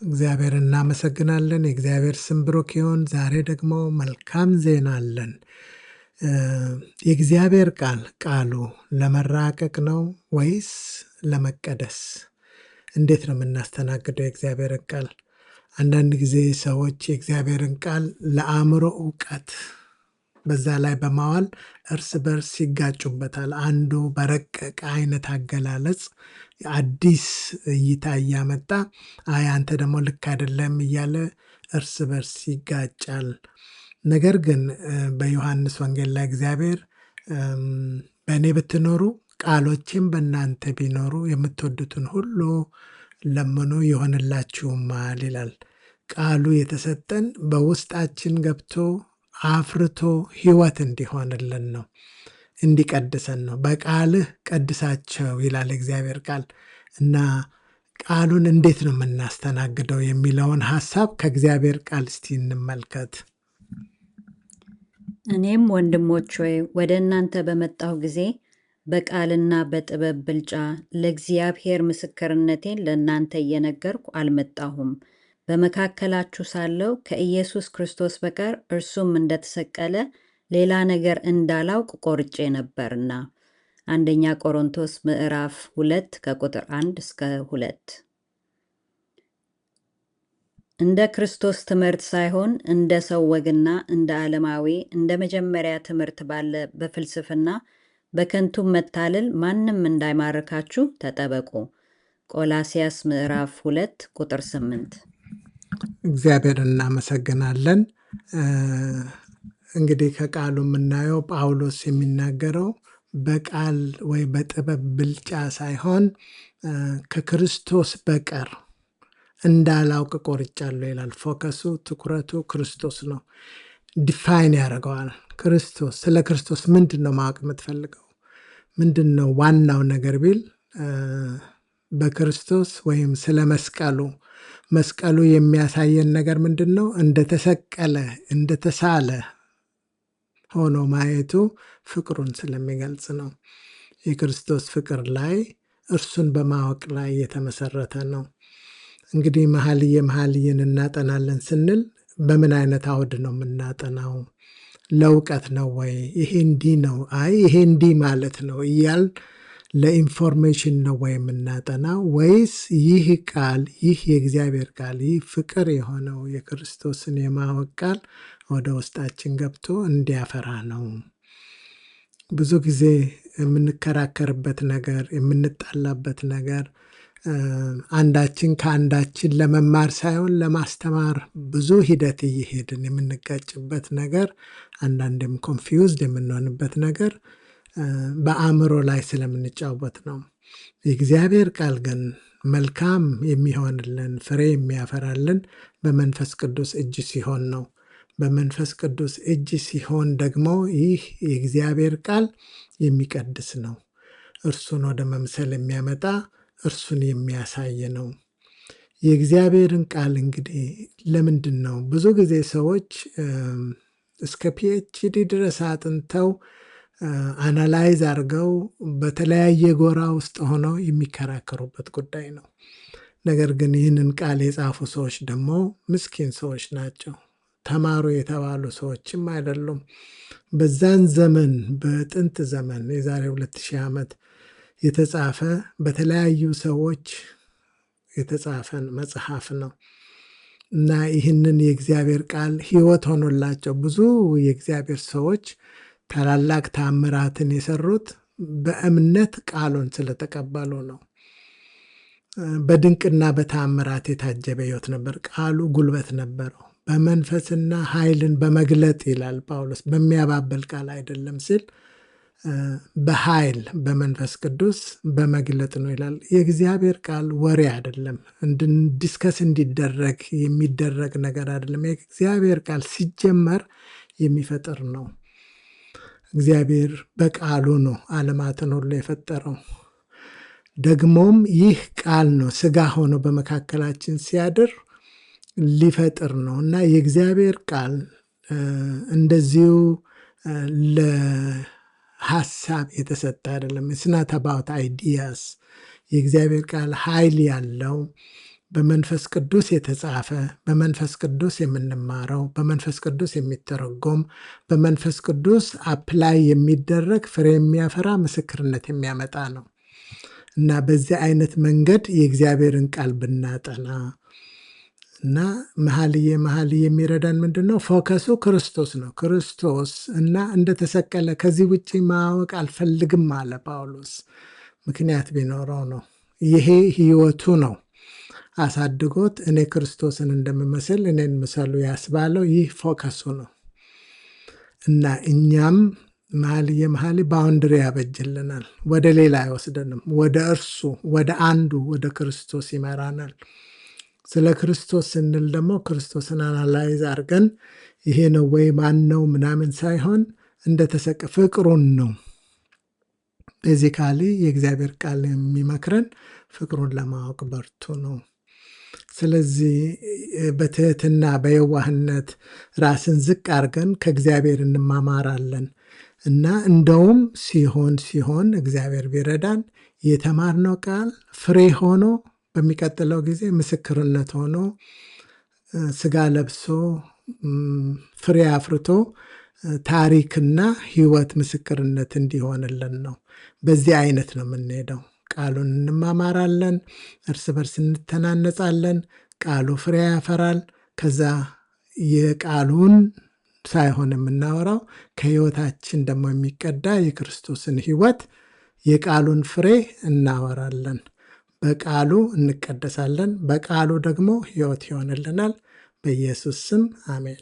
እግዚአብሔር እናመሰግናለን። የእግዚአብሔር ስም ብሩክ ይሁን። ዛሬ ደግሞ መልካም ዜና አለን። የእግዚአብሔር ቃሉ ለመራቀቅ ነው ወይስ ለመቀደስ? እንዴት ነው የምናስተናግደው የእግዚአብሔርን ቃል? አንዳንድ ጊዜ ሰዎች የእግዚአብሔርን ቃል ለአእምሮ እውቀት በዛ ላይ በማዋል እርስ በርስ ይጋጩበታል። አንዱ በረቀቀ አይነት አገላለጽ አዲስ እይታ እያመጣ አይ አንተ ደግሞ ልክ አይደለም እያለ እርስ በርስ ይጋጫል። ነገር ግን በዮሐንስ ወንጌል ላይ እግዚአብሔር በእኔ ብትኖሩ ቃሎቼም በእናንተ ቢኖሩ የምትወዱትን ሁሉ ለምኑ ይሆንላችሁማል ይላል። ቃሉ የተሰጠን በውስጣችን ገብቶ አፍርቶ ሕይወት እንዲሆንልን ነው፣ እንዲቀድሰን ነው። በቃልህ ቀድሳቸው ይላል እግዚአብሔር ቃል እና ቃሉን እንዴት ነው የምናስተናግደው የሚለውን ሐሳብ ከእግዚአብሔር ቃል እስቲ እንመልከት። እኔም ወንድሞች ሆይ ወደ እናንተ በመጣሁ ጊዜ በቃልና በጥበብ ብልጫ ለእግዚአብሔር ምስክርነቴን ለእናንተ እየነገርኩ አልመጣሁም። በመካከላችሁ ሳለሁ ከኢየሱስ ክርስቶስ በቀር እርሱም እንደተሰቀለ ሌላ ነገር እንዳላውቅ ቆርጬ ነበርና። አንደኛ ቆሮንቶስ ምዕራፍ 2 ከቁጥር 1 እስከ 2። እንደ ክርስቶስ ትምህርት ሳይሆን እንደ ሰው ወግና እንደ ዓለማዊ እንደ መጀመሪያ ትምህርት ባለ በፍልስፍና በከንቱም መታለል ማንም እንዳይማርካችሁ ተጠበቁ። ቆላስያስ ምዕራፍ 2 ቁጥር 8። እግዚአብሔር እናመሰግናለን። እንግዲህ ከቃሉ የምናየው ጳውሎስ የሚናገረው በቃል ወይ በጥበብ ብልጫ ሳይሆን ከክርስቶስ በቀር እንዳላውቅ ቆርጫለሁ ይላል። ፎከሱ ትኩረቱ ክርስቶስ ነው። ዲፋይን ያደርገዋል። ክርስቶስ ስለ ክርስቶስ ምንድን ነው ማወቅ የምትፈልገው? ምንድን ነው ዋናው ነገር ቢል በክርስቶስ ወይም ስለ መስቀሉ የሚያሳየን ነገር ምንድን ነው? እንደተሰቀለ እንደተሳለ ሆኖ ማየቱ ፍቅሩን ስለሚገልጽ ነው። የክርስቶስ ፍቅር ላይ እርሱን በማወቅ ላይ የተመሰረተ ነው። እንግዲህ መኃልየን እናጠናለን ስንል በምን አይነት አውድ ነው የምናጠናው? ለእውቀት ነው ወይ? ይሄ እንዲህ ነው፣ አይ ይሄ እንዲህ ማለት ነው እያል ለኢንፎርሜሽን ነው ወይ የምናጠናው? ወይስ ይህ ቃል ይህ የእግዚአብሔር ቃል ይህ ፍቅር የሆነው የክርስቶስን የማወቅ ቃል ወደ ውስጣችን ገብቶ እንዲያፈራ ነው? ብዙ ጊዜ የምንከራከርበት ነገር የምንጣላበት ነገር አንዳችን ከአንዳችን ለመማር ሳይሆን ለማስተማር ብዙ ሂደት እየሄድን የምንጋጭበት ነገር፣ አንዳንዴም ኮንፊውዝድ የምንሆንበት ነገር በአእምሮ ላይ ስለምንጫወት ነው። የእግዚአብሔር ቃል ግን መልካም የሚሆንልን ፍሬ የሚያፈራልን በመንፈስ ቅዱስ እጅ ሲሆን ነው። በመንፈስ ቅዱስ እጅ ሲሆን ደግሞ ይህ የእግዚአብሔር ቃል የሚቀድስ ነው። እርሱን ወደ መምሰል የሚያመጣ እርሱን የሚያሳይ ነው። የእግዚአብሔርን ቃል እንግዲህ ለምንድን ነው ብዙ ጊዜ ሰዎች እስከ ፒኤችዲ ድረስ አጥንተው አናላይዝ አድርገው በተለያየ ጎራ ውስጥ ሆነው የሚከራከሩበት ጉዳይ ነው። ነገር ግን ይህንን ቃል የጻፉ ሰዎች ደግሞ ምስኪን ሰዎች ናቸው። ተማሩ የተባሉ ሰዎችም አይደሉም። በዛን ዘመን በጥንት ዘመን የዛሬ 2000 ዓመት የተጻፈ በተለያዩ ሰዎች የተጻፈን መጽሐፍ ነው እና ይህንን የእግዚአብሔር ቃል ሕይወት ሆኖላቸው ብዙ የእግዚአብሔር ሰዎች ታላላቅ ታምራትን የሰሩት በእምነት ቃሉን ስለተቀበሉ ነው። በድንቅና በታምራት የታጀበ ሕይወት ነበር። ቃሉ ጉልበት ነበረው። በመንፈስና ኃይልን በመግለጥ ይላል ጳውሎስ። በሚያባብል ቃል አይደለም ሲል በኃይል በመንፈስ ቅዱስ በመግለጥ ነው ይላል። የእግዚአብሔር ቃል ወሬ አይደለም፣ ዲስከስ እንዲደረግ የሚደረግ ነገር አይደለም። የእግዚአብሔር ቃል ሲጀመር የሚፈጥር ነው። እግዚአብሔር በቃሉ ነው ዓለማትን ሁሉ የፈጠረው። ደግሞም ይህ ቃል ነው ሥጋ ሆኖ በመካከላችን ሲያድር ሊፈጥር ነው እና የእግዚአብሔር ቃል እንደዚሁ ለሐሳብ የተሰጠ አይደለም። ስናት አባውት አይዲያስ የእግዚአብሔር ቃል ኃይል ያለው በመንፈስ ቅዱስ የተጻፈ፣ በመንፈስ ቅዱስ የምንማረው፣ በመንፈስ ቅዱስ የሚተረጎም፣ በመንፈስ ቅዱስ አፕላይ የሚደረግ ፍሬ የሚያፈራ ምስክርነት የሚያመጣ ነው እና በዚህ አይነት መንገድ የእግዚአብሔርን ቃል ብናጠና እና መኃልየ የሚረዳን ምንድን ነው? ፎከሱ ክርስቶስ ነው። ክርስቶስ እና እንደተሰቀለ ከዚህ ውጭ ማወቅ አልፈልግም አለ ጳውሎስ። ምክንያት ቢኖረው ነው። ይሄ ህይወቱ ነው። አሳድጎት እኔ ክርስቶስን እንደምመስል እኔን ምሰሉ ያስባለው ይህ ፎከሱ ነው እና እኛም መኃልየ ባውንድሪ ያበጅልናል። ወደ ሌላ አይወስደንም። ወደ እርሱ ወደ አንዱ ወደ ክርስቶስ ይመራናል። ስለ ክርስቶስ ስንል ደግሞ ክርስቶስን አናላይዝ አድርገን ይሄ ነው ወይ ማን ነው ምናምን ሳይሆን እንደተሰቀ ፍቅሩን ነው። ቤዚካሊ የእግዚአብሔር ቃል የሚመክረን ፍቅሩን ለማወቅ በርቱ ነው። ስለዚህ በትህትና በየዋህነት ራስን ዝቅ አድርገን ከእግዚአብሔር እንማማራለን እና እንደውም ሲሆን እግዚአብሔር ቢረዳን የተማርነው ቃል ፍሬ ሆኖ በሚቀጥለው ጊዜ ምስክርነት ሆኖ ስጋ ለብሶ ፍሬ አፍርቶ ታሪክና ህይወት ምስክርነት እንዲሆንልን ነው። በዚህ አይነት ነው የምንሄደው። ቃሉን እንማማራለን፣ እርስ በርስ እንተናነጻለን፣ ቃሉ ፍሬ ያፈራል። ከዛ የቃሉን ሳይሆን የምናወራው ከህይወታችን ደግሞ የሚቀዳ የክርስቶስን ህይወት የቃሉን ፍሬ እናወራለን። በቃሉ እንቀደሳለን፣ በቃሉ ደግሞ ህይወት ይሆንልናል። በኢየሱስ ስም አሜን።